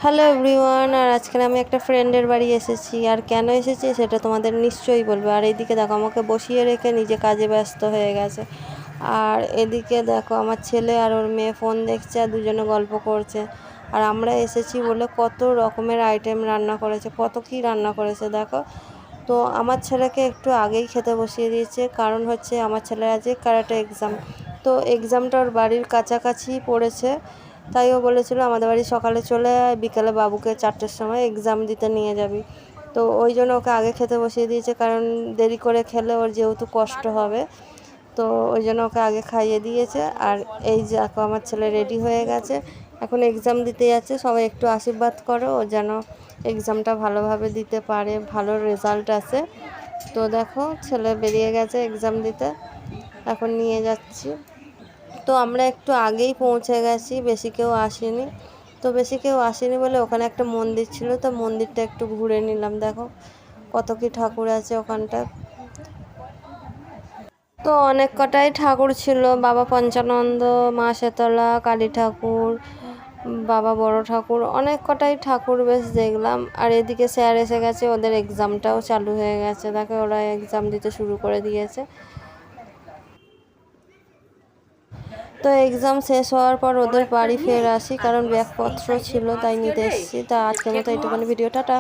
Hello everyone, আর আজকে আমি একটা ফ্রেন্ডের বাড়ি এসেছি। আর কেন এসেছি সেটা তোমাদের নিশ্চয়ই বলবো। আর এইদিকে দেখো আমাকে বসিয়ে রেখে নিজে কাজে ব্যস্ত হয়ে গেছে। আর এদিকে দেখো আমার ছেলে আর ওর মেয়ে ফোন দেখছে আর দুজনে গল্প করছে। আর আমরা এসেছি বলে কত রকমের আইটেম রান্না করেছে, কত কি রান্না করেছে দেখো। তো আমার ছেলেকে একটু আগেই খেতে বসিয়ে দিয়েছে, কারণ হচ্ছে আমার ছেলের আজকে ক্যারাটে এক্সাম। তো এক্সামটা ওর বাড়ির কাছাকাছি পড়েছে, তাই ও বলেছিল আমাদের বাড়ি সকালে চলে আয়, বিকালে বাবুকে 4টের সময় এক্সাম দিতে নিয়ে যাবি। তো ওই জন্য ওকে আগে খেতে বসিয়ে দিয়েছে, কারণ দেরি করে খেলে ওর যেহেতু কষ্ট হবে। তো ওই জন্য ওকে আগে খাইয়ে দিয়েছে। আর এই যে আমার ছেলে রেডি হয়ে গেছে, এখন এক্সাম দিতে যাচ্ছে। সবাই একটু আশীর্বাদ করো ও যেন এক্সামটা ভালোভাবে দিতে পারে, ভালো রেজাল্ট আসে। তো দেখো ছেলে বেরিয়ে গেছে এক্সাম দিতে, এখন নিয়ে যাচ্ছি। তো আমরা একটু আগেই পৌঁছে গেছি, বেশি কেউ আসেনি বলে ওখানে একটা মন্দির ছিল, তো মন্দিরটা একটু ঘুরে নিলাম। দেখো কত কি ঠাকুর আছে ওখানটা। তো অনেক কটাই ঠাকুর ছিল, বাবা পঞ্চানন্দ, মা শেতলা, কালী ঠাকুর, বাবা বড় ঠাকুর, অনেক কটাই ঠাকুর বেশ দেখলাম। আর এদিকে স্যার এসে গেছে, ওদের এক্সামটাও চালু হয়ে গেছে। দেখো ওরা এক্সাম দিতে শুরু করে দিয়েছে। তো এক্সাম শেষ হওয়ার পর ওদের বাড়ি ফের আসি, কারণ ব্যাগপত্র ছিল তাই নিতে এসেছি। তা আজকের মতো এইটুখানি ভিডিও, টাটা।